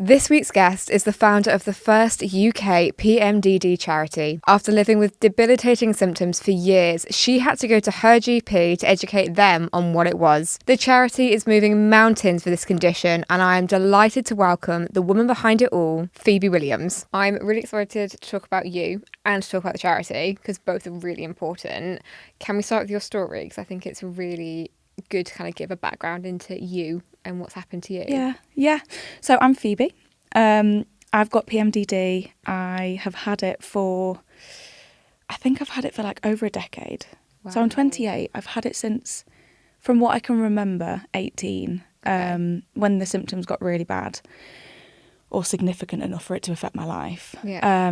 This week's guest is the founder of the first UK PMDD charity. After living with debilitating symptoms for years, she had to go to her GP to educate them on what it was. The charity is moving mountains for this condition, and I am delighted to welcome the woman behind it all, Phoebe Williams. I'm really excited to talk about you and to talk about the charity, because both are really important. Can we start with your story? Because I think it's really good to kind of give a background into you and what's happened to you. Yeah. So I'm Phoebe. I've got PMDD. I have had it for like over a decade. Wow. So I'm 28. I've had it since, from what I can remember, 18, when the symptoms got really bad or significant enough for it to affect my life. Yeah.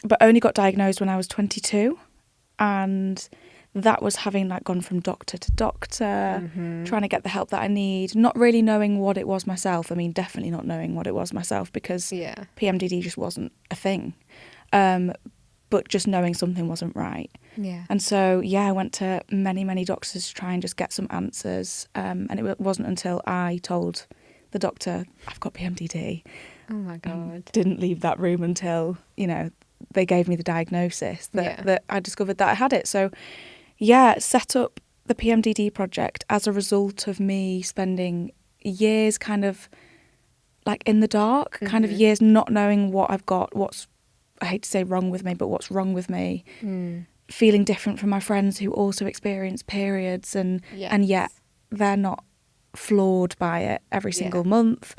But only got diagnosed when I was 22, and that was having like gone from doctor to doctor, trying to get the help that I need, not really knowing what it was myself. I mean, definitely not knowing what it was myself, because PMDD just wasn't a thing. But just knowing something wasn't right. Yeah. And so, I went to many, many doctors to try and just get some answers. And it wasn't until I told the doctor, I've got PMDD. Oh my God. Didn't leave that room until, they gave me the diagnosis that I discovered that I had it. So, set up the PMDD project as a result of me spending years kind of like in the dark, kind of years not knowing what I've got, I hate to say wrong with me, but what's wrong with me, feeling different from my friends who also experience periods and yet they're not floored by it every single month.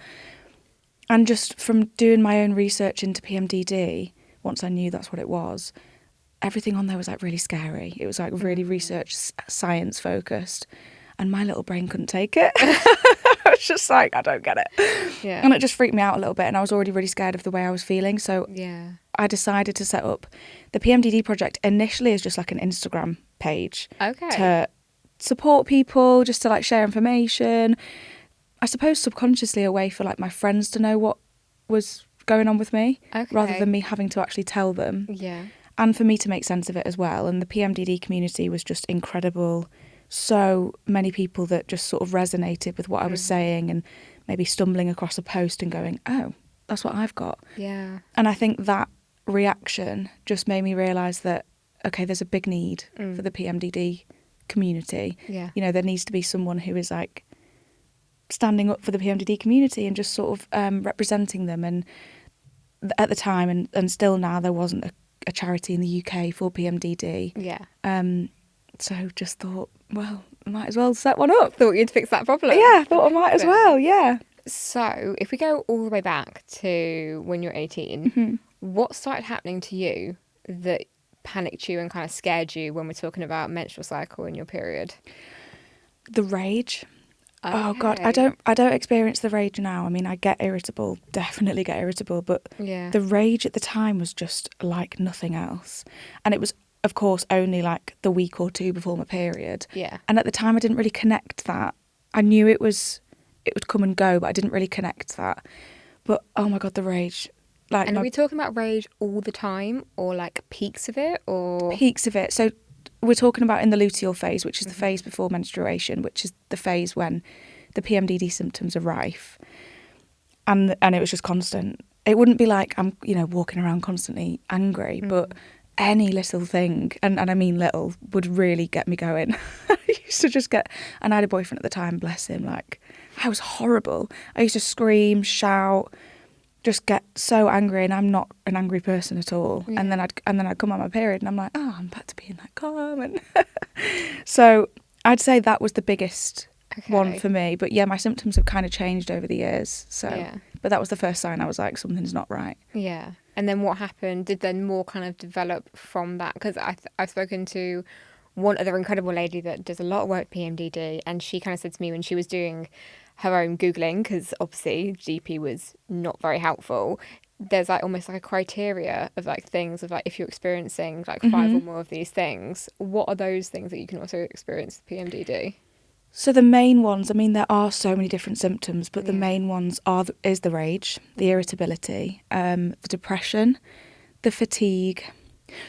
And just from doing my own research into PMDD, once I knew that's what it was, everything on there was like really scary. It was like really research, science focused, and my little brain couldn't take it. I was just like, I don't get it. Yeah. And it just freaked me out a little bit, and I was already really scared of the way I was feeling. So I decided to set up the PMDD project initially as just like an Instagram page to support people, just to like share information. I suppose subconsciously a way for like my friends to know what was going on with me, rather than me having to actually tell them. Yeah. And for me to make sense of it as well. And the PMDD community was just incredible. So many people that just sort of resonated with what I was saying, and maybe stumbling across a post and going, oh, that's what I've got. Yeah. And I think that reaction just made me realise that, okay, there's a big need for the PMDD community. Yeah. There needs to be someone who is like standing up for the PMDD community and just sort of representing them. And at the time, and still now, there wasn't a charity in the UK for PMDD. Yeah. So just thought, well, I might as well set one up. Thought you'd fix that problem. Yeah, thought I might as well, yeah. So if we go all the way back to when you're 18, what started happening to you that panicked you and kind of scared you when we're talking about menstrual cycle and your period? The rage. Okay. Oh God, I don't experience the rage now. I mean, I get irritable, definitely get irritable, but the rage at the time was just like nothing else. And it was, of course, only like the week or two before my period. Yeah. And at the time I didn't really connect that. I knew it would come and go, but I didn't really connect that. But oh my God, the rage. And are we talking about rage all the time, or like peaks of it, or? Peaks of it. So we're talking about in the luteal phase, which is the phase before menstruation, which is the phase when the PMDD symptoms are rife. And it was just constant. It wouldn't be like I'm, walking around constantly angry, but any little thing, and I mean little, would really get me going. I used to just and I had a boyfriend at the time, bless him, like, I was horrible. I used to scream, shout, just get so angry, and I'm not an angry person at all. Yeah. And then I'd come on my period and I'm like, oh, I'm back to being like calm. And so I'd say that was the biggest one for me. But yeah, my symptoms have kind of changed over the years. So, but that was the first sign I was like, something's not right. Yeah. And then what happened? Did then more kind of develop from that? Because I've spoken to one other incredible lady that does a lot of work with PMDD, and she kind of said to me when she was doing her own Googling, because obviously GP was not very helpful, there's like almost like a criteria of like things of like if you're experiencing like 5 or more of these things, what are those things that you can also experience with PMDD? So the main ones, I mean, there are so many different symptoms, but the main ones is the rage, the irritability, the depression, the fatigue.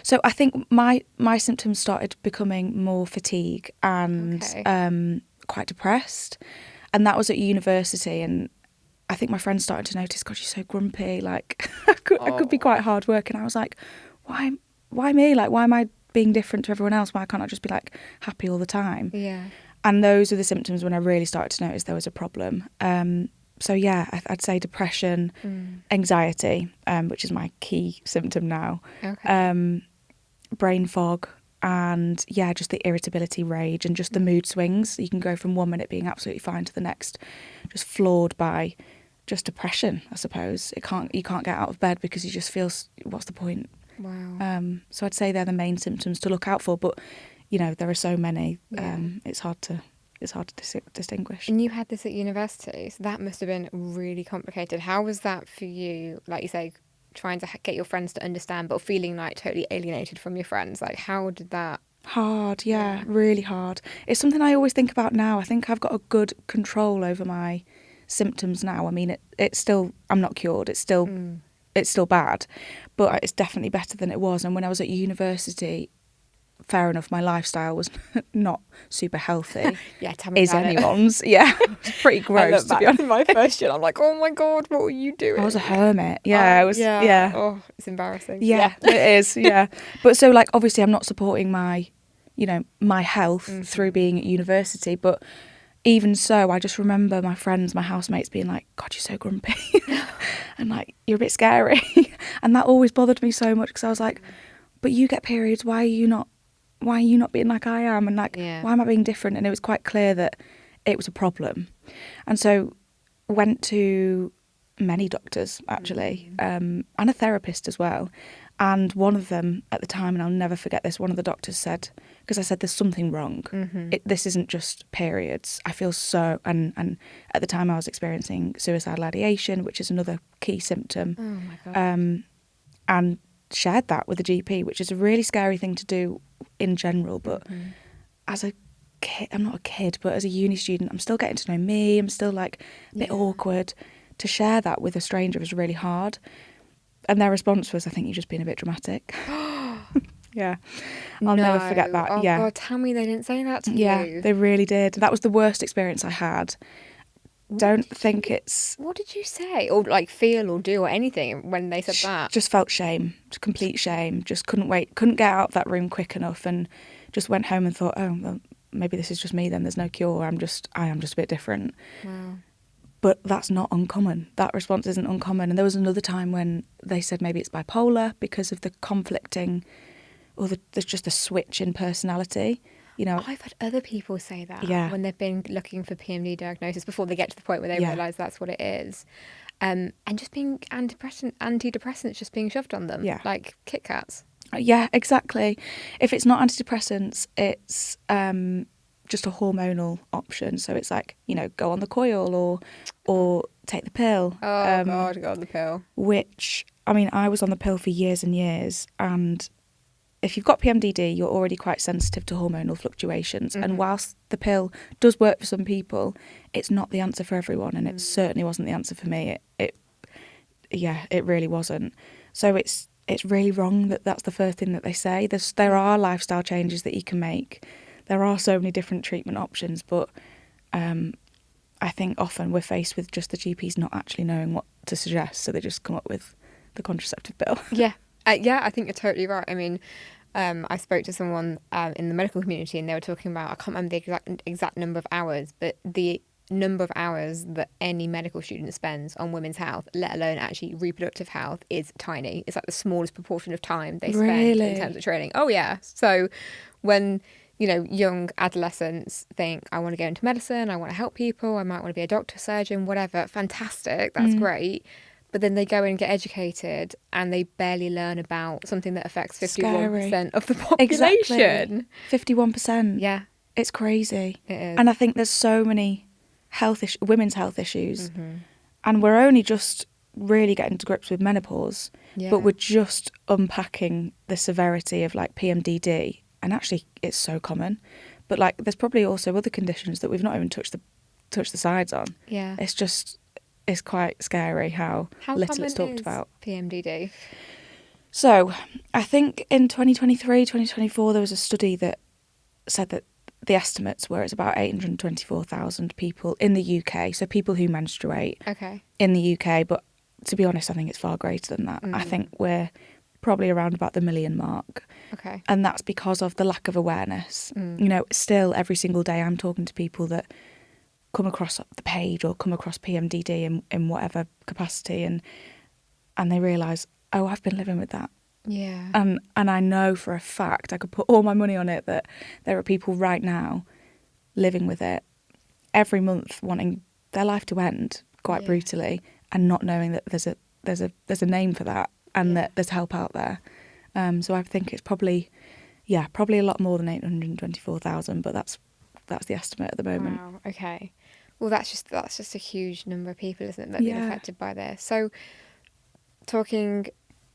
So I think my symptoms started becoming more fatigue and quite depressed. And that was at university, and I think my friends started to notice, God, you're so grumpy. Like, I could be quite hard work. And I was like, why me? Like, why am I being different to everyone else? Why can't I just be like happy all the time? Yeah. And those were the symptoms when I really started to notice there was a problem. So yeah, I'd say depression, anxiety, which is my key symptom now, brain fog, and yeah, just the irritability, rage, and just the mood swings. You can go from 1 minute being absolutely fine to the next, just floored by just depression, I suppose. You can't get out of bed because you just feel, what's the point? Wow. So I'd say they're the main symptoms to look out for, but you know, there are so many. It's hard to distinguish. And you had this at university, so that must have been really complicated. How was that for you? Like you say, trying to get your friends to understand, but feeling like totally alienated from your friends. Like, how did that? Hard, yeah, really hard. It's something I always think about now. I think I've got a good control over my symptoms now. I mean, it's still, I'm not cured. It's still bad, but it's definitely better than it was. And when I was at university, fair enough, my lifestyle was not super healthy. Yeah, tell me about anyone's. Yeah, it's pretty gross, to be honest. My first year, I'm like, oh my God, what were you doing? I was a hermit. Yeah, I was. Yeah. Oh, it's embarrassing. Yeah, it is. Yeah. But so, like, obviously, I'm not supporting my health through being at university. But even so, I just remember my friends, my housemates being like, God, you're so grumpy. And like, you're a bit scary. And that always bothered me so much because I was like, but you get periods, why are you not being like I am? And like, why am I being different? And it was quite clear that it was a problem. And so went to many doctors, actually, and a therapist as well. And one of them at the time, and I'll never forget this, one of the doctors said, because I said, there's something wrong. This isn't just periods. I feel so, and at the time I was experiencing suicidal ideation, which is another key symptom. Oh my God. And shared that with the GP, which is a really scary thing to do in general. But as a kid, I'm not a kid, but as a uni student, I'm still getting to know me. I'm still like a bit awkward. To share that with a stranger was really hard. And their response was, I think you're just being a bit dramatic. Yeah. I'll never forget that. Oh yeah. God, tell me they didn't say that to you. Yeah, they really did. That was the worst experience I had. Don't think it's... What did you say? Or like feel or do or anything when they said that? Just felt shame. Complete shame. Just couldn't get out of that room quick enough, and just went home and thought, oh, well, maybe this is just me then. There's no cure. I am just a bit different. Wow. But that's not uncommon. That response isn't uncommon. And there was another time when they said maybe it's bipolar because of the conflicting, or there's just a switch in personality. You know, I've had other people say that when they've been looking for PMD diagnosis before they get to the point where they realise that's what it is. And just being antidepressants just being shoved on them, like Kit Kats. Yeah, exactly. If it's not antidepressants, it's just a hormonal option. So it's like, you know, go on the coil or take the pill. Oh, God, go on the pill. Which, I mean, I was on the pill for years and years, and if you've got PMDD, you're already quite sensitive to hormonal fluctuations. And whilst the pill does work for some people, it's not the answer for everyone, and it certainly wasn't the answer for me. It really wasn't. So it's really wrong that that's the first thing that they say. There are lifestyle changes that you can make. There are so many different treatment options, but I think often we're faced with just the GPs not actually knowing what to suggest, so they just come up with the contraceptive pill. Yeah. I think you're totally right. I mean, I spoke to someone in the medical community, and they were talking about, I can't remember the exact number of hours, but the number of hours that any medical student spends on women's health, let alone actually reproductive health, is tiny. It's like the smallest proportion of time they spend in terms of training. Oh, yeah. So when, you know, young adolescents think, I want to go into medicine, I want to help people, I might want to be a doctor, surgeon, whatever, fantastic, that's great. But then they go and get educated and they barely learn about something that affects 51% of the population. Exactly. 51%. Yeah. It's crazy. It is. And I think there's so many women's health issues. And we're only just really getting to grips with menopause. Yeah. But we're just unpacking the severity of like PMDD. And actually it's so common. But like there's probably also other conditions that we've not even touched the sides on. Yeah. It's quite scary how little it's talked about. PMDD? So I think in 2023, 2024, there was a study that said that the estimates were it's about 824,000 people in the UK, so people who menstruate in the UK, but to be honest, I think it's far greater than that. I think we're probably around about the million mark. Okay. And that's because of the lack of awareness. You know, still every single day I'm talking to people that come across the page or come across PMDD in whatever capacity, and they realise, oh, I've been living with that. Yeah. And I know for a fact, I could put all my money on it, that there are people right now living with it every month, wanting their life to end quite brutally, and not knowing that there's a name for that, and that there's help out there. So I think it's probably a lot more than 824,000, but that's the estimate at the moment. Wow. Okay. Well, that's just a huge number of people, isn't it, that have been affected by this. So, talking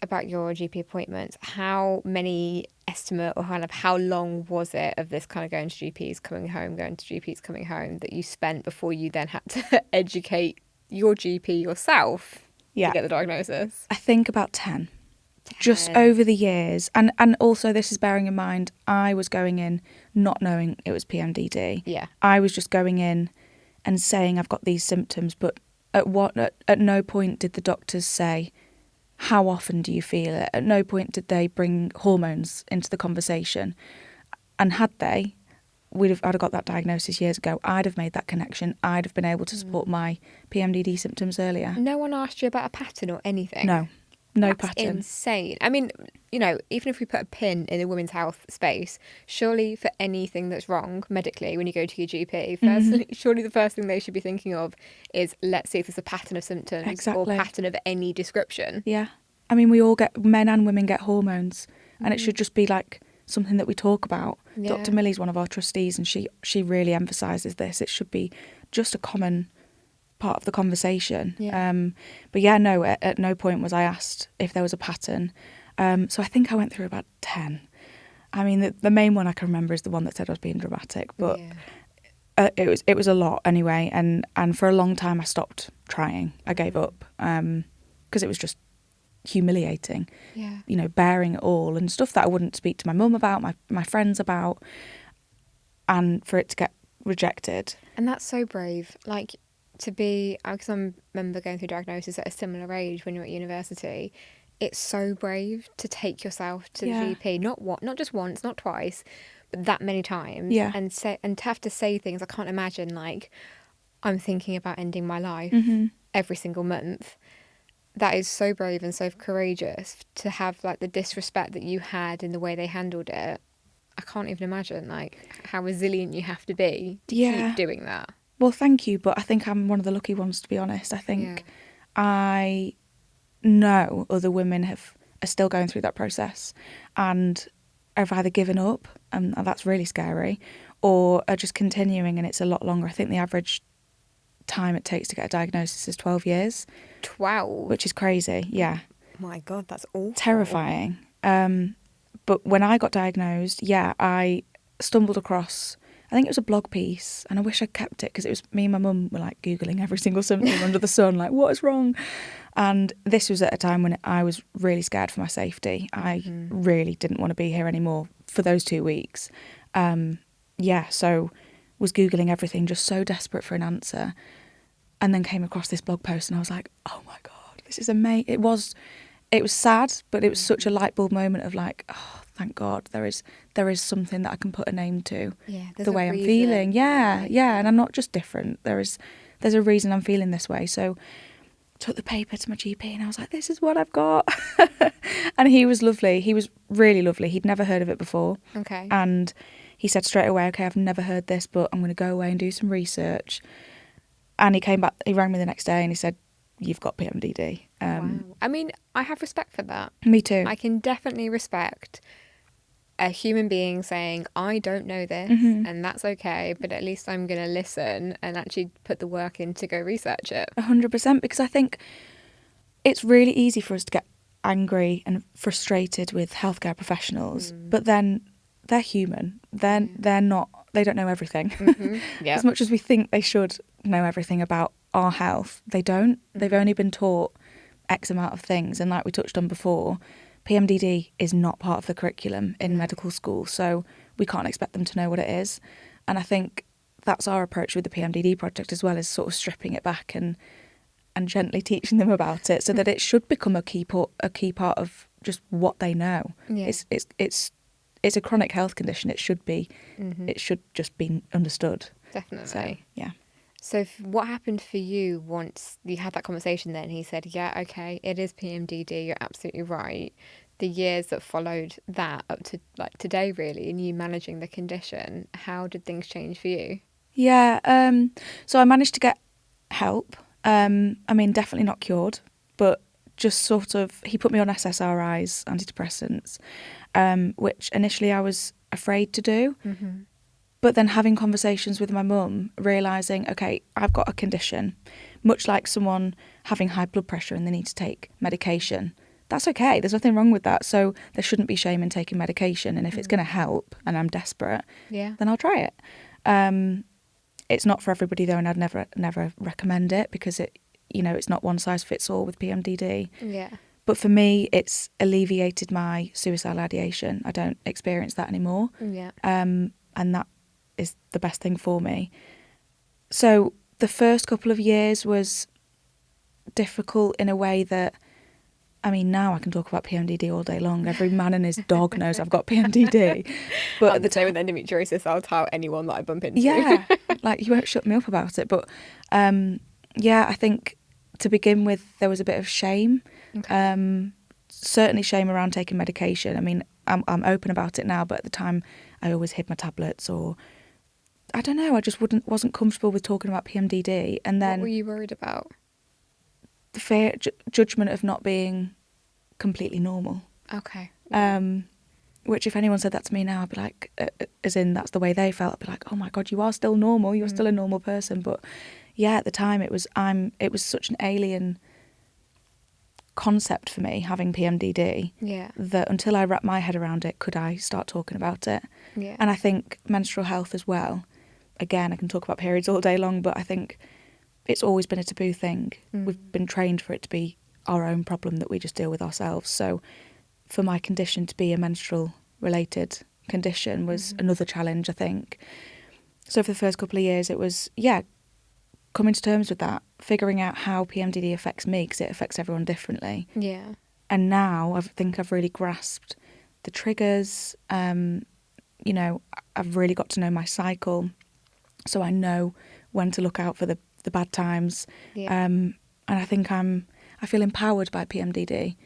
about your GP appointments, how many estimate, or kind of how long was it of this kind of going to GPs, coming home, that you spent before you then had to educate your GP yourself to get the diagnosis? I think about 10. Just over the years. And also, this is bearing in mind, I was going in not knowing it was PMDD. Yeah. I was just going in and saying I've got these symptoms, but at no point did the doctors say, how often do you feel it? At no point did they bring hormones into the conversation. And had they, I'd have got that diagnosis years ago. I'd have made that connection. I'd have been able to support my PMDD symptoms earlier. No one asked you about a pattern or anything? No That's pattern. Insane. I mean, you know, even if we put a pin in the women's health space, surely for anything that's wrong medically when you go to your GP, surely the first thing they should be thinking of is, let's see if there's a pattern of symptoms or pattern of any description. Yeah. I mean, men and women get hormones, and it should just be like something that we talk about. Yeah. Dr. Millie's one of our trustees, and she really emphasises this. It should be just a common part of the conversation. Yeah. But yeah, no, at no point was I asked if there was a pattern. So I think I went through about 10. I mean, the main one I can remember is the one that said I was being dramatic, but it was a lot anyway. And for a long time I stopped trying. I gave up because it was just humiliating. Yeah. You know, bearing it all and stuff that I wouldn't speak to my mum about, my friends about, and for it to get rejected. And that's so brave. Like, to be, because I remember going through diagnosis at a similar age when you're at university. It's so brave to take yourself to the GP, not just once, not twice, but that many times. Yeah. And to have to say things. I can't imagine, like, I'm thinking about ending my life every single month. That is so brave and so courageous to have, like, the disrespect that you had in the way they handled it. I can't even imagine, like, how resilient you have to be to keep doing that. Well, thank you, but I think I'm one of the lucky ones, to be honest. I think I know other women are still going through that process and have either given up, and that's really scary, or are just continuing, and it's a lot longer. I think the average time it takes to get a diagnosis is 12 years. 12? Which is crazy, yeah. My God, that's awful. Terrifying. But when I got diagnosed, I stumbled across, I think it was a blog piece, and I wish I'd kept it because it was me and my mum were like Googling every single symptom under the sun, like, what is wrong? And this was at a time when I was really scared for my safety. I really didn't want to be here anymore for those 2 weeks. So was Googling everything, just so desperate for an answer. And then came across this blog post and I was like, oh my God, this is amazing. It was sad, but it was such a light bulb moment of like, oh, thank God, there is something that I can put a name to. Yeah, the way I'm feeling. Yeah. And I'm not just different. There's a reason I'm feeling this way. So took the paper to my GP and I was like, this is what I've got. And he was lovely. He was really lovely. He'd never heard of it before. Okay. And he said straight away, okay, I've never heard this, but I'm going to go away and do some research. And he came back, he rang me the next day and he said, you've got PMDD. Wow. I mean, I have respect for that. Me too. I can definitely respect a human being saying, I don't know this, and that's okay, but at least I'm going to listen and actually put the work in to go research it. 100%, because I think it's really easy for us to get angry and frustrated with healthcare professionals, but then they're human. They're not, they don't know everything. As much as we think they should know everything about our health, they don't. They've only been taught X amount of things, and like we touched on before, PMDD is not part of the curriculum in medical school, so we can't expect them to know what it is. And I think that's our approach with the PMDD project as well, is sort of stripping it back and gently teaching them about it, so that it should become a key part of just what they know. Yeah. It's a chronic health condition. It should be. It should just be understood. Definitely. So, yeah. So what happened for you once you had that conversation then? He said, yeah, okay, it is PMDD, you're absolutely right. The years that followed that up to like today really, and you managing the condition, how did things change for you? Yeah, so I managed to get help. I mean, definitely not cured, but just sort of, he put me on SSRIs, antidepressants, which initially I was afraid to do. But then having conversations with my mum, realising, okay, I've got a condition, much like someone having high blood pressure and they need to take medication. That's okay, there's nothing wrong with that. So there shouldn't be shame in taking medication. And if it's going to help and I'm desperate, then I'll try it. It's not for everybody though, and I'd never recommend it, because it's not one size fits all with PMDD. Yeah. But for me, it's alleviated my suicidal ideation. I don't experience that anymore. Yeah. And that is the best thing for me. So the first couple of years was difficult in a way that, I mean, now I can talk about PMDD all day long. Every man and his dog knows I've got PMDD. But at the time with endometriosis, I'll tell anyone that I bump into. Yeah, like you won't shut me up about it. But I think to begin with, there was a bit of shame. Okay. Certainly shame around taking medication. I mean, I'm open about it now, but at the time I always hid my tablets, or I don't know, I just wasn't comfortable with talking about PMDD. And then, what were you worried about? The fear, judgment of not being completely normal. Okay. Which if anyone said that to me now, I'd be like, as in that's the way they felt, I'd be like, oh my God, you are still normal, you're still a normal person. But yeah, at the time it was such an alien concept for me, having PMDD, that until I wrapped my head around it, could I start talking about it. And I think menstrual health as well, again, I can talk about periods all day long, but I think it's always been a taboo thing. We've been trained for it to be our own problem that we just deal with ourselves. So for my condition to be a menstrual related condition was another challenge, I think. So for the first couple of years it was, coming to terms with that, figuring out how PMDD affects me, because it affects everyone differently. Yeah. And now I think I've really grasped the triggers. I've really got to know my cycle, so I know when to look out for the bad times. And I think I feel empowered by PMDD,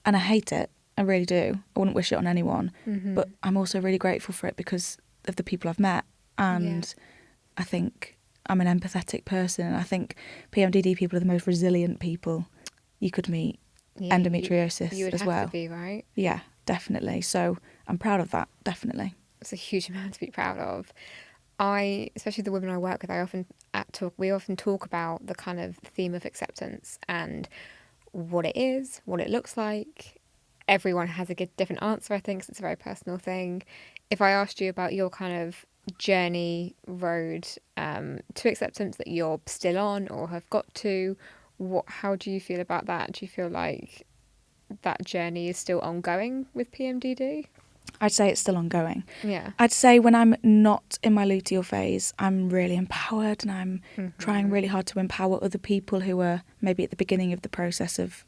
and I hate it. I really do. I wouldn't wish it on anyone. But I'm also really grateful for it because of the people I've met, and I think I'm an empathetic person, and I think PMDD people are the most resilient people you could meet. Endometriosis you would as have well. To be, right? Yeah, definitely. So I'm proud of that, definitely. It's a huge amount to be proud of. Especially the women I work with, we often talk about the kind of theme of acceptance and what it is, what it looks like. Everyone has a different answer, I think, 'cause it's a very personal thing. If I asked you about your kind of journey road to acceptance that you're still on or have got to, how do you feel about that? Do you feel like that journey is still ongoing with PMDD? I'd say it's still ongoing. Yeah. I'd say when I'm not in my luteal phase, I'm really empowered, and I'm trying really hard to empower other people who are maybe at the beginning of the process of,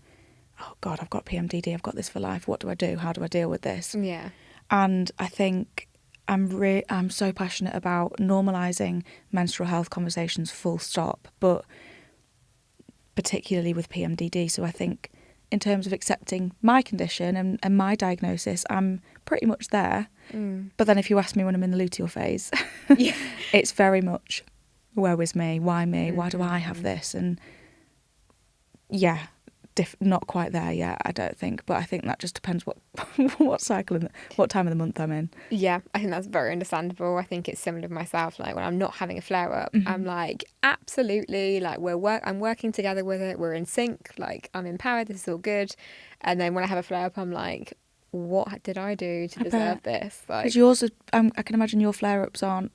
oh God, I've got PMDD, I've got this for life, what do I do? How do I deal with this? Yeah. And I think I'm so passionate about normalising menstrual health conversations full stop, but particularly with PMDD. So I think in terms of accepting my condition and my diagnosis, I'm pretty much there. But then if you ask me when I'm in the luteal phase, it's very much, woe is me, why me, why do I have this? And not quite there yet, I don't think. But I think that just depends what cycle and what time of the month I'm in. Yeah, I think that's very understandable. I think it's similar to myself. Like when I'm not having a flare up, I'm like, absolutely, like I'm working together with it. We're in sync. Like I'm empowered. This is all good. And then when I have a flare up, I'm like, what did I do to deserve this? Like, because yours, I can imagine your flare ups aren't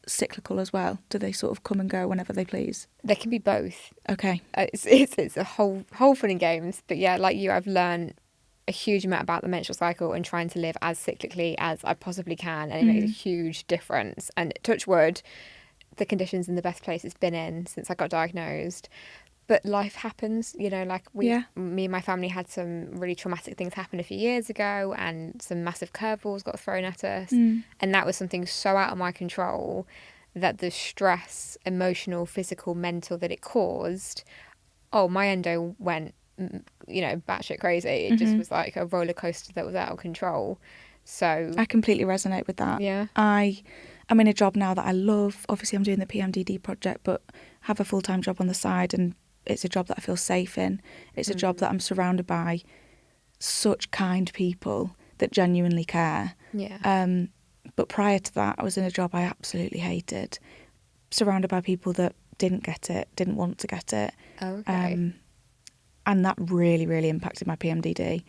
cyclical as well. Do they sort of come and go whenever they please? They can be both. Okay. It's a whole fun and games. But yeah, like you, I've learned a huge amount about the menstrual cycle and trying to live as cyclically as I possibly can, and it makes a huge difference. And touch wood, the condition's in the best place it's been in since I got diagnosed. But life happens, you know, like me and my family had some really traumatic things happen a few years ago, and some massive curveballs got thrown at us. And that was something so out of my control that the stress, emotional, physical, mental that it caused, my endo went, you know, batshit crazy. It just was like a roller coaster that was out of control. So I completely resonate with that. Yeah. I'm in a job now that I love. Obviously, I'm doing the PMDD project, but have a full-time job on the side, and it's a job that I feel safe in. It's a job that I'm surrounded by such kind people that genuinely care. Yeah. But prior to that, I was in a job I absolutely hated, surrounded by people that didn't get it, didn't want to get it. Okay. And that really, really impacted my PMDD.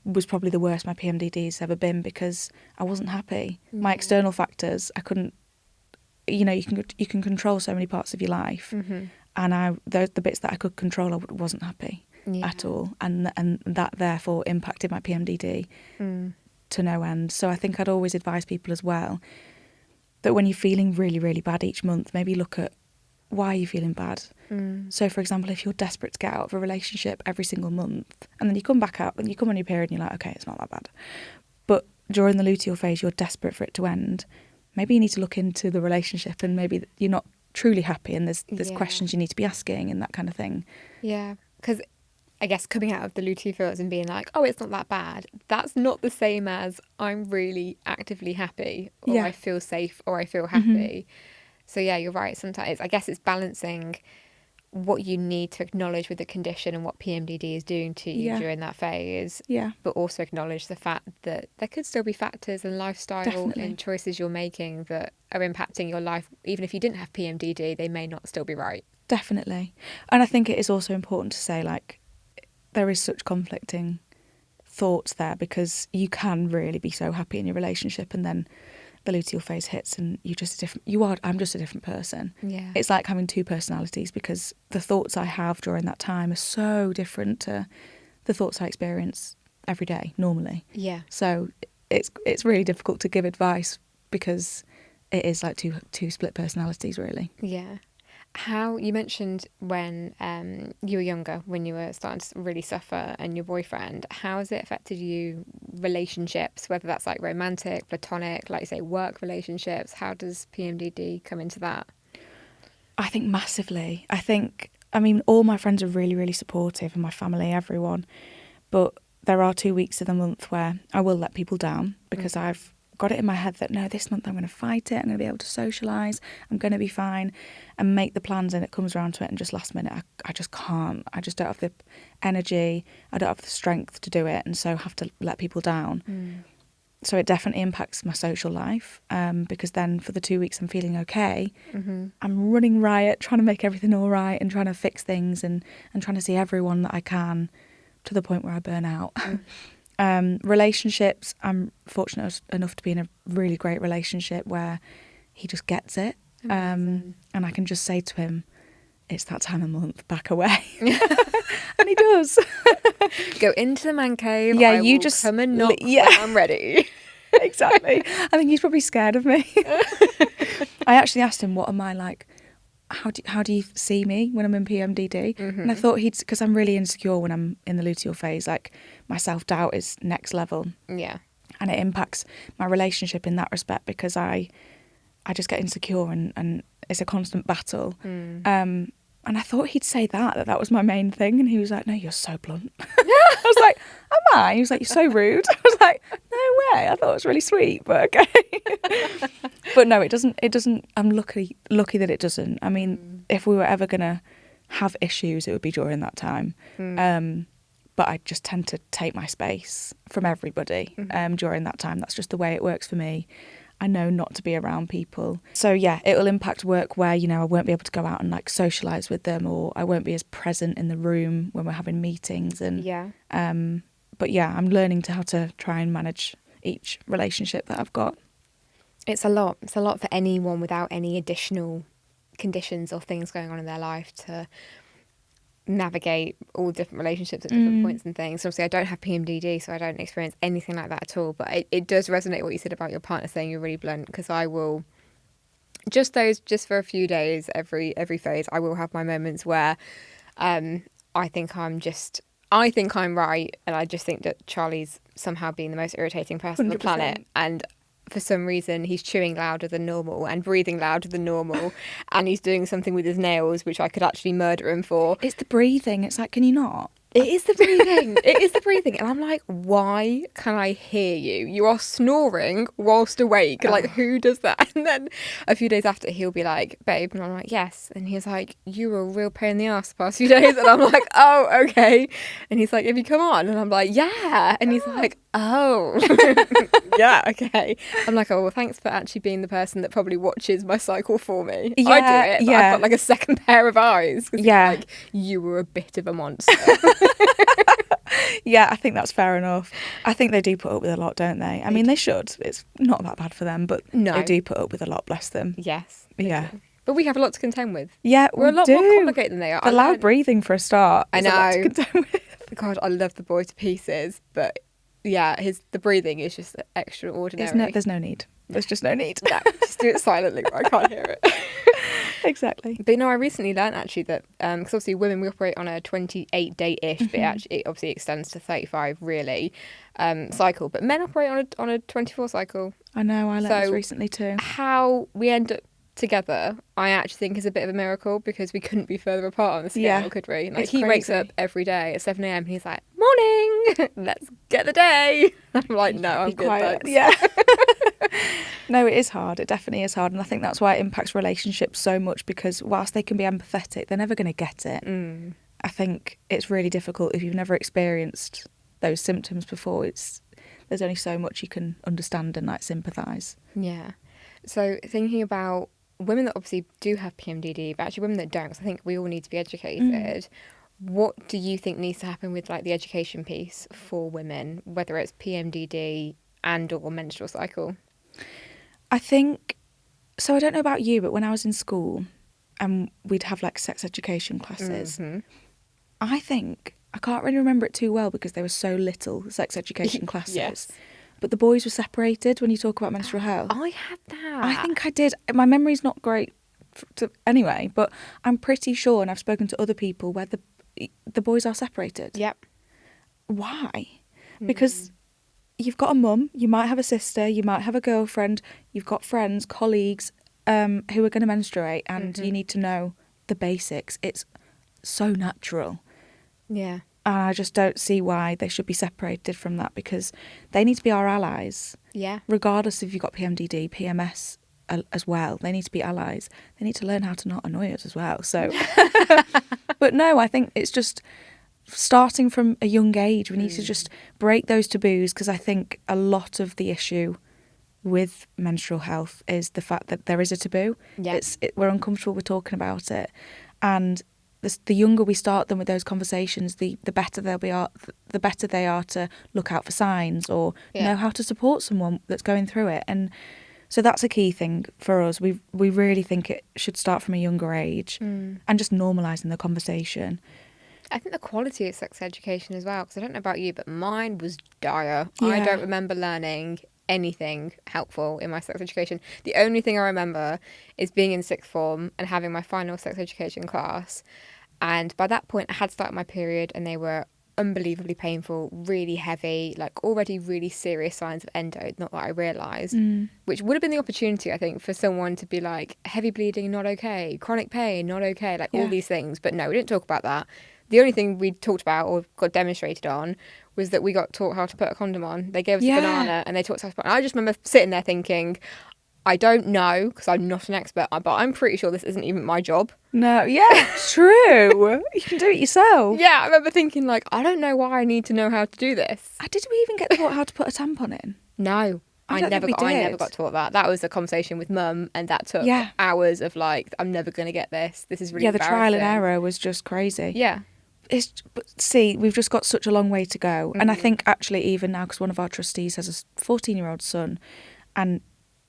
Was probably the worst my PMDD's ever been, because I wasn't happy. My external factors, I couldn't, you know, you can control so many parts of your life. And the bits that I could control, I wasn't happy at all. And that therefore impacted my PMDD to no end. So I think I'd always advise people as well that when you're feeling really, really bad each month, maybe look at why you're feeling bad. So, for example, if you're desperate to get out of a relationship every single month, and then you come back out and you come on your period and you're like, okay, it's not that bad. But during the luteal phase, you're desperate for it to end. Maybe you need to look into the relationship, and maybe you're not truly happy, and there's questions you need to be asking and that kind of thing. Yeah, because I guess coming out of the luteal phase and being like, oh, it's not that bad, that's not the same as I'm really actively happy, or I feel safe, or I feel happy. So yeah, you're right. Sometimes I guess it's balancing what you need to acknowledge with the condition and what PMDD is doing to you during that phase. Yeah. But also acknowledge the fact that there could still be factors and lifestyle and choices you're making that are impacting your life. Even if you didn't have PMDD, they may not still be right. Definitely. And I think it is also important to say, like, there is such conflicting thoughts there, because you can really be so happy in your relationship, and then the luteal phase hits and I'm just a different person. Yeah. It's like having two personalities, because the thoughts I have during that time are so different to the thoughts I experience every day normally. Yeah. So it's really difficult to give advice, because it is like two split personalities, really. Yeah. How you mentioned when you were younger, when you were starting to really suffer, and your boyfriend, how has it affected you, relationships, whether that's like romantic, platonic, like you say, work relationships? How does PMDD come into that? I think massively. I mean, all my friends are really, really supportive, and my family, everyone. But there are 2 weeks of the month where I will let people down, because I've got it in my head that no, this month I'm going to fight it, I'm going to be able to socialise, I'm going to be fine, and make the plans, and it comes around to it, and just last minute I just can't. I just don't have the energy, I don't have the strength to do it, and so have to let people down. So it definitely impacts my social life, because then for the 2 weeks I'm feeling okay, I'm running riot, trying to make everything all right, and trying to fix things, and trying to see everyone that I can, to the point where I burn out. Relationships, I'm fortunate enough to be in a really great relationship where he just gets it. And I can just say to him, it's that time of month, back away. And he does. Go into the man cave. Yeah, I you will just come and knock when I'm ready. Exactly. I think he's probably scared of me. I actually asked him, what am I like? How do you see me when I'm in PMDD? And I thought because I'm really insecure when I'm in the luteal phase, like my self-doubt is next level. Yeah. And it impacts my relationship in that respect, because I just get insecure, and it's a constant battle. And I thought he'd say that was my main thing. And he was like, no, you're so blunt. I was like, am I? He was like, you're so rude. I was like, no way. I thought it was really sweet, but okay. But no, it doesn't. I'm lucky that it doesn't. I mean, if we were ever going to have issues, it would be during that time. But I just tend to take my space from everybody during that time. That's just the way it works for me. I know not to be around people. So yeah, it will impact work where, you know, I won't be able to go out and like socialise with them, or I won't be as present in the room when we're having meetings. And but yeah, I'm learning how to try and manage each relationship that I've got. It's a lot. It's a lot for anyone without any additional conditions or things going on in their life to navigate all different relationships at different points and things. Obviously, I don't have PMDD, so I don't experience anything like that at all. But it does resonate what you said about your partner saying you're really blunt, because I will just for a few days every phase, I will have my moments where I think I'm right, and I just think that Charlie's somehow being the most irritating person 100%. on the planet, and for some reason he's chewing louder than normal and breathing louder than normal, and he's doing something with his nails which I could actually murder him for. It's the breathing. It's like, can you not? It is the breathing. It is the breathing. And I'm like, why can I hear you? You are snoring whilst awake. Like, who does that? And then a few days after, he'll be like, babe. And I'm like, yes. And he's like, you were a real pain in the ass the past few days. And I'm like, oh, okay. And he's like, have you come on? And I'm like, yeah. And he's like, oh, yeah, okay. I'm like, oh, well, thanks for actually being the person that probably watches my cycle for me. Yeah, I do it, but yeah. I've got like a second pair of eyes. Yeah. Like, you were a bit of a monster. Yeah, I think that's fair enough. I think they do put up with a lot, don't they? I mean, they should. It's not that bad for them, but they do put up with a lot, bless them. Yes. Yeah. But we have a lot to contend with. Yeah, we're a lot more complicated than they are. The loud breathing for a start. I know. A lot to contend with. God, I love the boy to pieces, but yeah, the breathing is just extraordinary. There's no need. There's just no need. No, just do it silently where I can't hear it. Exactly. But I recently learned actually that, because obviously women, we operate on a 28-day-ish, but it obviously extends to 35 really, cycle. But men operate on a 24 cycle. I know, I learned this recently too. How we end up together, I actually think is a bit of a miracle, because we couldn't be further apart on the scale, could we? Like, he wakes up every day at 7 a.m. and he's like, morning, let's get the day. I'm like, no, I'm good, thanks. Yeah. No, it is hard. It definitely is hard. And I think that's why it impacts relationships so much, because whilst they can be empathetic, they're never going to get it. I think it's really difficult if you've never experienced those symptoms before. There's only so much you can understand and like sympathise. Yeah. So thinking about women that obviously do have PMDD, but actually women that don't, because I think we all need to be educated. What do you think needs to happen with like the education piece for women, whether it's PMDD and or menstrual cycle? I think, so I don't know about you, but when I was in school and we'd have like sex education classes, I can't really remember it too well because there were so little sex education classes. Yes. But the boys were separated when you talk about menstrual health. I had that. I think I did. My memory's not great anyway, but I'm pretty sure, and I've spoken to other people, where the boys are separated. Yep. Why? Because you've got a mum, you might have a sister, you might have a girlfriend, you've got friends, colleagues who are going to menstruate, and you need to know the basics. It's so natural. Yeah. And I just don't see why they should be separated from that, because they need to be our allies. Yeah. Regardless if you've got PMDD, PMS as well. They need to be allies. They need to learn how to not annoy us as well. So, but no, I think it's just starting from a young age. We need to just break those taboos, because I think a lot of the issue with menstrual health is the fact that there is a taboo. Yeah. We're uncomfortable with talking about it. And the younger we start them with those conversations, the better the better they are to look out for signs or know how to support someone that's going through it. And so that's a key thing for us. We really think it should start from a younger age and just normalising the conversation. I think the quality of sex education as well, because I don't know about you, but mine was dire. Yeah. I don't remember learning anything helpful in my sex education. The only thing I remember is being in sixth form and having my final sex education class. And by that point, I had started my period and they were unbelievably painful, really heavy, like already really serious signs of endo, not that I realised, which would have been the opportunity, I think, for someone to be like, heavy bleeding, not okay, chronic pain, not okay, like all these things. But no, we didn't talk about that. The only thing we talked about or got demonstrated on was that we got taught how to put a condom on. They gave us a banana and they taught us how to put it on. I just remember sitting there thinking, I don't know, because I'm not an expert, but I'm pretty sure this isn't even my job. No, true. You can do it yourself. Yeah, I remember thinking, like, I don't know why I need to know how to do this. Did we even get taught how to put a tampon in? No. I never got taught that. That was a conversation with mum, and that took hours of, like, I'm never going to get this. This is really embarrassing. The trial and error was just crazy. Yeah. But see, we've just got such a long way to go. And I think actually even now, because one of our trustees has a 14-year-old son, and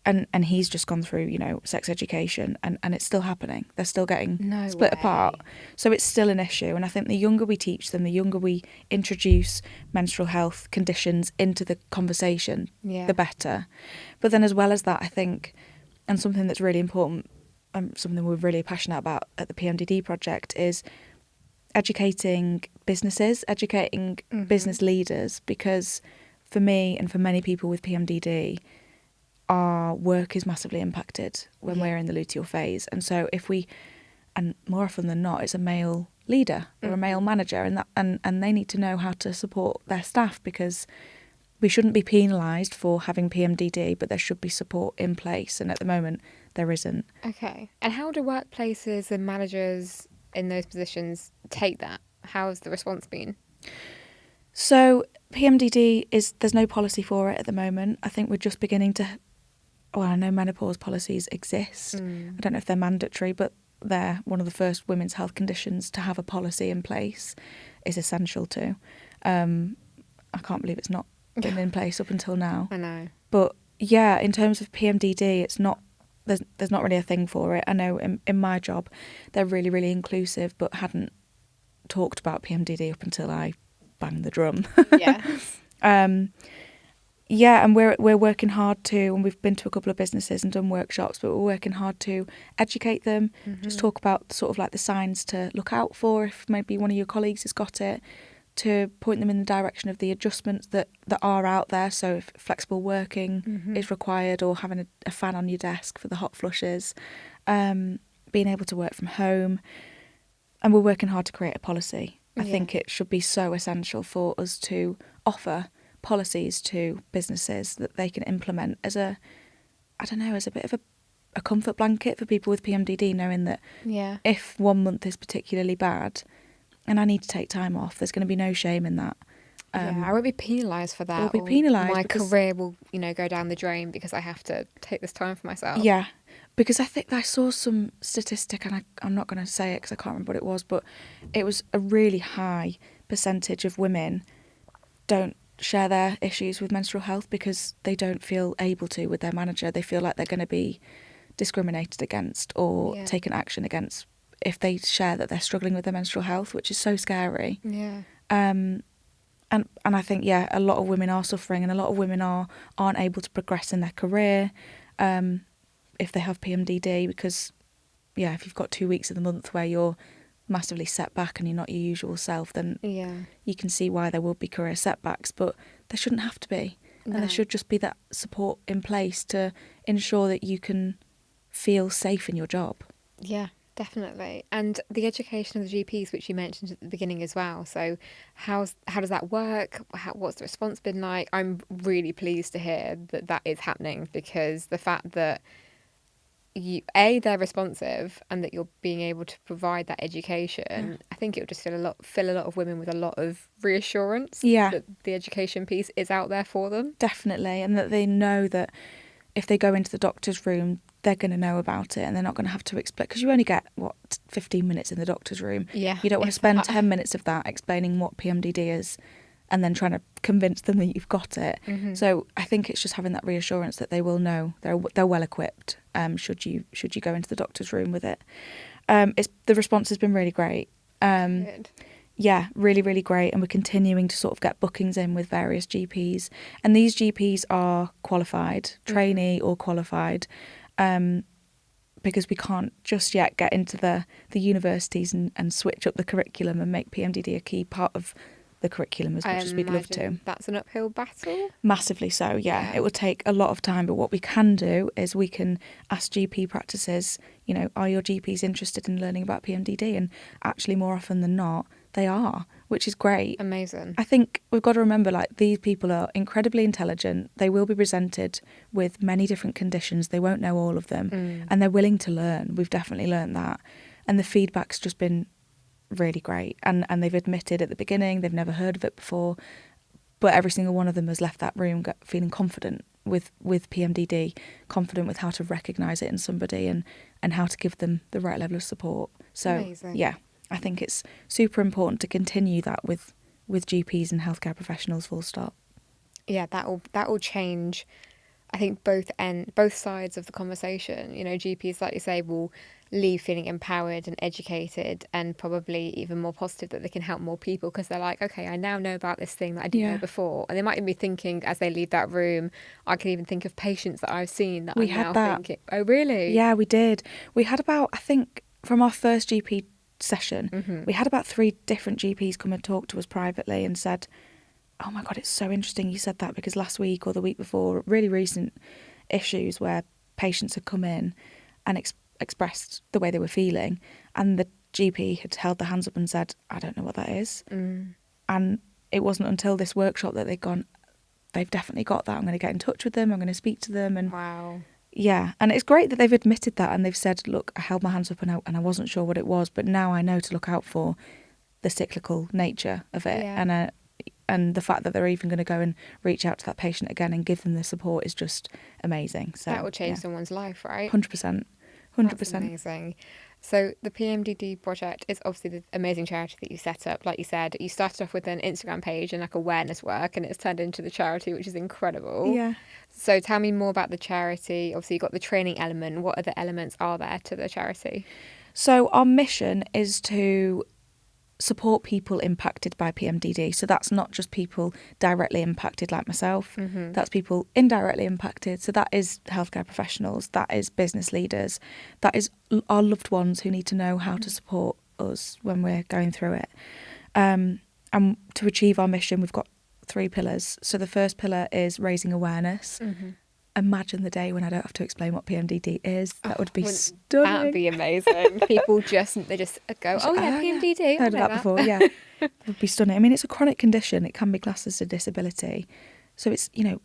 and he's just gone through, you know, sex education, and it's still happening. They're still getting split apart. So it's still an issue. And I think the younger we teach them, the younger we introduce menstrual health conditions into the conversation, the better. But then as well as that, I think, and something that's really important, something we're really passionate about at the PMDD project, is educating businesses, educating business leaders, because for me and for many people with PMDD, our work is massively impacted when we're in the luteal phase. And so if we, and more often than not, it's a male leader or a male manager, and they need to know how to support their staff, because we shouldn't be penalised for having PMDD, but there should be support in place. And at the moment, there isn't. Okay. And how do workplaces and managers in those positions take that? How's the response been? So PMDD there's no policy for it at the moment. I think we're just beginning to, well, I know menopause policies exist. I don't know if they're mandatory, but they're one of the first women's health conditions to have a policy in place. Is essential to. I can't believe it's not been in place up until now. I know. But yeah, in terms of PMDD, it's not, there's not really a thing for it. I know in my job, they're really, really inclusive, but hadn't talked about PMDD up until I banged the drum. Yes. Yeah, and we're working hard to, and we've been to a couple of businesses and done workshops, but we're working hard to educate them, just talk about sort of like the signs to look out for if maybe one of your colleagues has got it, to point them in the direction of the adjustments that are out there. So if flexible working is required, or having a fan on your desk for the hot flushes, being able to work from home. And we're working hard to create a policy. I think it should be so essential for us to offer policies to businesses that they can implement as a bit of a comfort blanket for people with PMDD, knowing that if 1 month is particularly bad and I need to take time off, there's going to be no shame in that. I won't be penalised for that. I won't be penalised. My career will, go down the drain because I have to take this time for myself. Yeah, because I think I saw some statistic, and I'm not going to say it because I can't remember what it was, but it was a really high percentage of women don't share their issues with menstrual health because they don't feel able to with their manager. They feel like they're going to be discriminated against or taken action against if they share that they're struggling with their menstrual health, which is so scary. Yeah. And I think, a lot of women are suffering, and a lot of women aren't able to progress in their career if they have PMDD, because, if you've got 2 weeks of the month where you're massively set back and you're not your usual self, then you can see why there will be career setbacks, but there shouldn't have to be. No. And there should just be that support in place to ensure that you can feel safe in your job. Yeah, definitely. And the education of the GPs, which you mentioned at the beginning as well. So how does that work? What's the response been like? I'm really pleased to hear that is happening, because the fact that they're responsive and that you're being able to provide that education, I think it will just fill a lot of women with a lot of reassurance that the education piece is out there for them. Definitely, and that they know that if they go into the doctor's room, they're going to know about it, and they're not going to have to explain, because you only get 15 minutes in the doctor's room. You don't want to spend 10 minutes of that explaining what PMDD is and then trying to convince them that you've got it. So I think it's just having that reassurance that they will know they're well equipped should you go into the doctor's room with it. The response has been really great. Good. Yeah, really, really great. And we're continuing to sort of get bookings in with various GPs. And these GPs are qualified, trainee or qualified, because we can't just yet get into the universities and switch up the curriculum and make PMDD a key part of the curriculum as much as we'd love to. That's an uphill battle. Massively so, yeah. It will take a lot of time, but what we can do is we can ask GP practices, are your GPs interested in learning about PMDD? And actually, more often than not, they are, which is great. Amazing. I think we've got to remember, these people are incredibly intelligent. They will be presented with many different conditions. They won't know all of them, and they're willing to learn. We've definitely learned that. And the feedback's just been really great, and they've admitted at the beginning they've never heard of it before, but every single one of them has left that room feeling confident with PMDD, confident with how to recognise it in somebody and how to give them the right level of support. So amazing. I think it's super important to continue that with GPs and healthcare professionals, full stop. That will change I think both sides of the conversation, you know, GPs, like you say, will leave feeling empowered and educated and probably even more positive that they can help more people because they're like, okay, I now know about this thing that I didn't know before. And they might even be thinking as they leave that room, I can even think of patients that I've seen that thinking, oh, really? Yeah, we did. We had about, I think, from our first GP session, we had about 3 different GPs come and talk to us privately and said, oh my God, it's so interesting you said that, because last week or the week before, really recent issues where patients had come in and expressed the way they were feeling, and the GP had held their hands up and said, I don't know what that is. And it wasn't until this workshop that they'd gone, they've definitely got that. I'm going to get in touch with them. I'm going to speak to them. And wow. Yeah, and it's great that they've admitted that and they've said, look, I held my hands up and I wasn't sure what it was, but now I know to look out for the cyclical nature of it. Yeah. And the fact that they're even going to go and reach out to that patient again and give them the support is just amazing. So that will change someone's life, right? 100%. That's amazing. So the PMDD project is obviously the amazing charity that you set up. Like you said, you started off with an Instagram page and like awareness work, and it's turned into the charity, which is incredible. Yeah. So tell me more about the charity. Obviously, you've got the training element. What other elements are there to the charity? So our mission is to support people impacted by PMDD. So that's not just people directly impacted like myself. That's people indirectly impacted. So that is healthcare professionals, that is business leaders, that is our loved ones who need to know how to support us when we're going through it. And to achieve our mission, we've got 3 pillars. So the first pillar is raising awareness. Imagine the day when I don't have to explain what PMDD is. That would be stunning. That would be amazing. People just go, oh yeah, PMDD. Heard of that before, yeah. It would be stunning. I mean, it's a chronic condition. It can be classed as a disability. So it's, you know,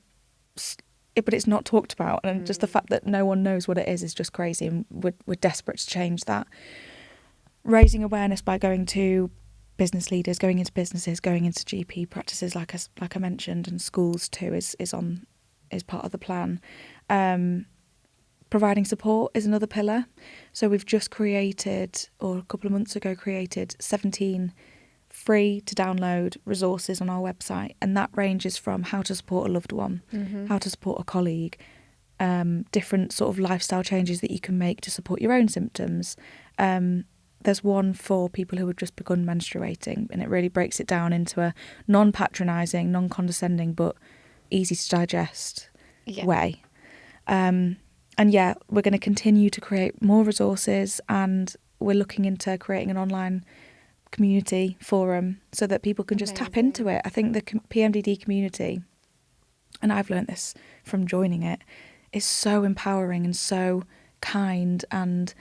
but it's not talked about. And just the fact that no one knows what it is just crazy. And we're desperate to change that. Raising awareness by going to business leaders, going into businesses, going into GP practices, like I mentioned, and schools too, is part of the plan. Providing support is another pillar. So we've just created, or a couple of months ago created, 17 free to download resources on our website, and that ranges from how to support a loved one, how to support a colleague, different sort of lifestyle changes that you can make to support your own symptoms. There's one for people who have just begun menstruating, and it really breaks it down into a non-patronising, non-condescending, but easy to digest way. And yeah, we're going to continue to create more resources, and we're looking into creating an online community forum so that people can just tap into it. I think the PMDD community, and I've learnt this from joining it, is so empowering and so kind, and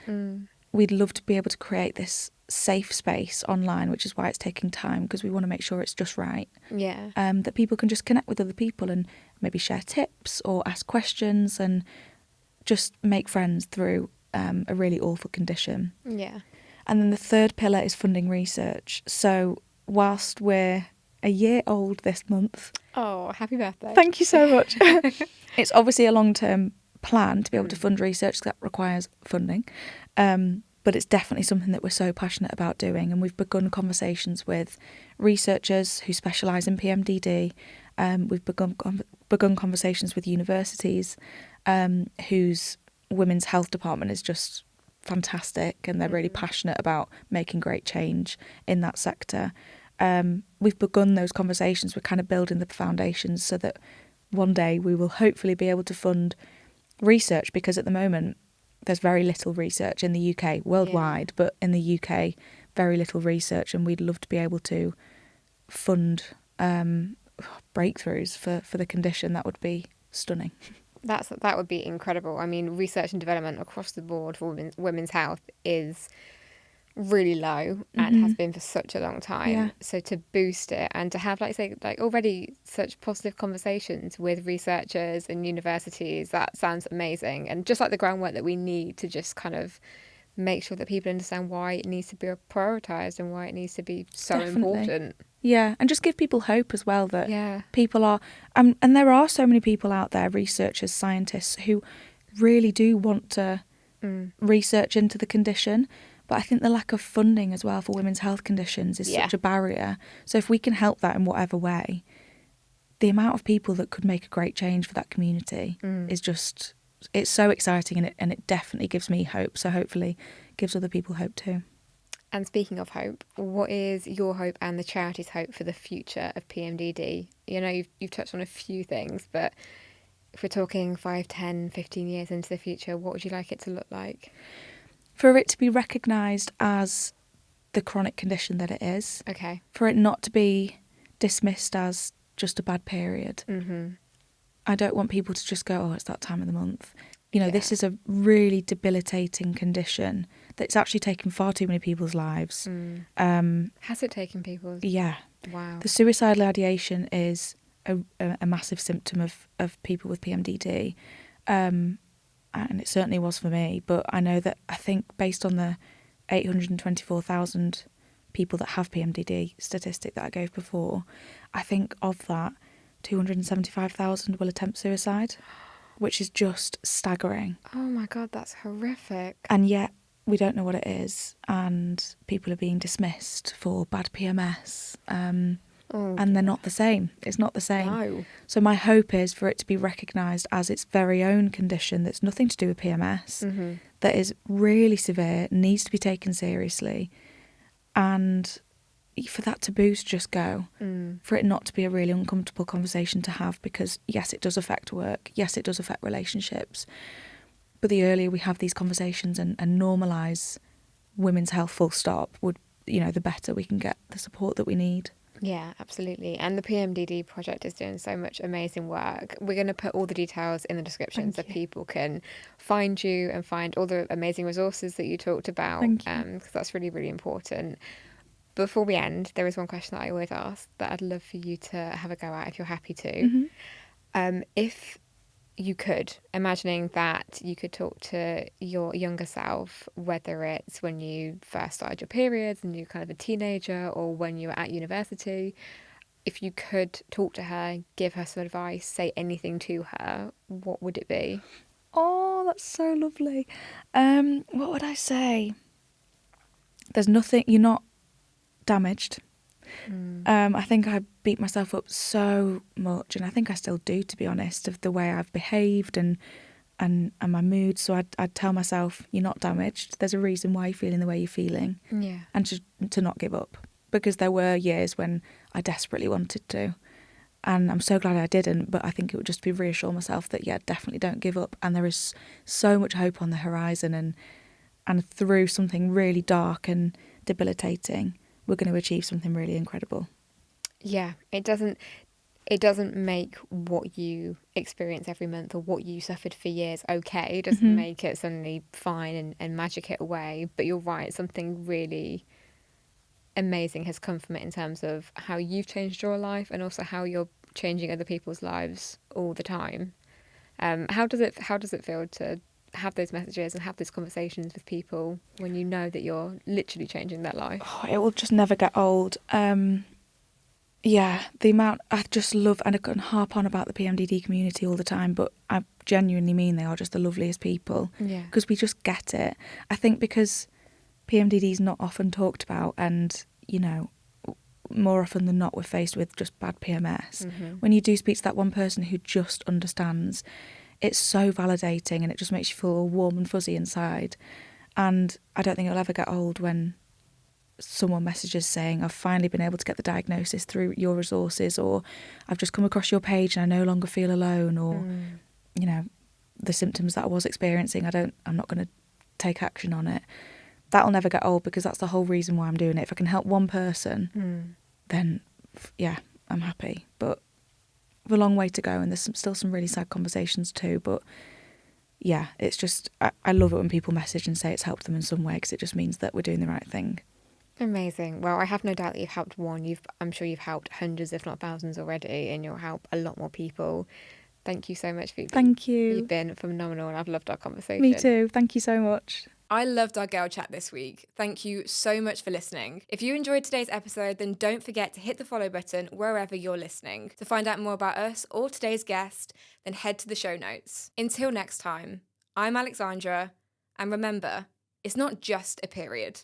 we'd love to be able to create this safe space online, which is why it's taking time, because we want to make sure it's just right. Yeah. That people can just connect with other people and maybe share tips or ask questions and just make friends through a really awful condition. Yeah. And then the third pillar is funding research. So whilst we're a year old this month... Oh, happy birthday. Thank you so much. It's obviously a long-term plan to be able to fund research that requires funding. But it's definitely something that we're so passionate about doing. And we've begun conversations with researchers who specialise in PMDD. We've begun conversations with universities whose women's health department is just fantastic, and they're really passionate about making great change in that sector. We've begun those conversations. We're kind of building the foundations so that one day we will hopefully be able to fund research, because at the moment there's very little research in the UK, worldwide, but in the UK, very little research, and we'd love to be able to fund breakthroughs for the condition. That would be stunning. That would be incredible. I mean, research and development across the board for women's health is really low and has been for such a long time. Yeah. So to boost it and to have, like already such positive conversations with researchers and universities, that sounds amazing. And just like the groundwork that we need to just kind of make sure that people understand why it needs to be prioritised and why it needs to be so important. Yeah, and just give people hope as well that people are... and there are so many people out there, researchers, scientists, who really do want to research into the condition. But I think the lack of funding as well for women's health conditions is such a barrier. So if we can help that in whatever way, the amount of people that could make a great change for that community is just, it's so exciting, and it definitely gives me hope. So hopefully gives other people hope too. And speaking of hope, what is your hope and the charity's hope for the future of PMDD? You know, you've touched on a few things, but if we're talking 5, 10, 15 years into the future, what would you like it to look like? For it to be recognised as the chronic condition that it is. Okay. For it not to be dismissed as just a bad period. Mm-hmm. I don't want people to just go, oh, it's that time of the month. You know, this is a really debilitating condition that's actually taken far too many people's lives. Has it taken people's? Yeah. Wow. The suicidal ideation is a massive symptom of people with PMDD. And it certainly was for me. But I know that, I think based on the 824,000 people that have PMDD statistic that I gave before, I think of that, 275,000 will attempt suicide, which is just staggering. Oh my God, that's horrific. And yet we don't know what it is, and people are being dismissed for bad PMS. And they're not the same. It's not the same. No. So my hope is for it to be recognised as its very own condition that's nothing to do with PMS, that is really severe, needs to be taken seriously, and for that taboo to just go, for it not to be a really uncomfortable conversation to have, because yes, it does affect work, yes, it does affect relationships, but the earlier we have these conversations and normalise women's health full stop, would, you know, the better we can get the support that we need. Yeah, absolutely. And the PMDD project is doing so much amazing work. We're going to put all the details in the description so people can find you and find all the amazing resources that you talked about, because that's really, really important. Before we end, there is one question that I always ask that I'd love for you to have a go at if you're happy to. If you could, imagining that you could talk to your younger self, whether it's when you first started your periods and you're kind of a teenager, or when you were at university, if you could talk to her, give her some advice, say anything to her, what would it be? Oh, that's so lovely. What would I say? There's nothing, you're not damaged. I think I beat myself up so much, and I think I still do, to be honest, of the way I've behaved and my mood. So I'd tell myself, you're not damaged. There's a reason why you're feeling the way you're feeling. Yeah. And to not give up, because there were years when I desperately wanted to, and I'm so glad I didn't. But I think it would just be reassure myself that, yeah, definitely don't give up, and there is so much hope on the horizon, and through something really dark and debilitating, we're going to achieve something really incredible. Yeah, it doesn't make what you experience every month or what you suffered for years okay. It doesn't make it suddenly fine and magic it away. But you're right, something really amazing has come from it in terms of how you've changed your life and also how you're changing other people's lives all the time. How does it feel to have those messages and have those conversations with people when you know that you're literally changing their life? Oh, it will just never get old. Yeah, the amount, I just love, and I can harp on about the PMDD community all the time, but I genuinely mean they are just the loveliest people. Yeah. Because we just get it. I think because PMDD is not often talked about, and, you know, more often than not we're faced with just bad PMS. When you do speak to that one person who just understands, it's so validating, and it just makes you feel all warm and fuzzy inside. And I don't think it'll ever get old when someone messages saying, I've finally been able to get the diagnosis through your resources, or I've just come across your page and I no longer feel alone, or, you know, the symptoms that I was experiencing, I'm not going to take action on it. That'll never get old, because that's the whole reason why I'm doing it. If I can help one person, then yeah, I'm happy. But a long way to go, and there's still some really sad conversations too, but yeah, it's just, I love it when people message and say it's helped them in some way, because it just means that we're doing the right thing. Amazing. Well, I have no doubt that you've helped one. I'm sure you've helped hundreds, if not thousands already, and you'll help a lot more people. Thank you so much, Phoebe. Thank you. You've been phenomenal, and I've loved our conversation. Me too. Thank you so much. I loved our girl chat this week. Thank you so much for listening. If you enjoyed today's episode, then don't forget to hit the follow button wherever you're listening. To find out more about us or today's guest, then head to the show notes. Until next time, I'm Alexandra, and remember, it's not just a period.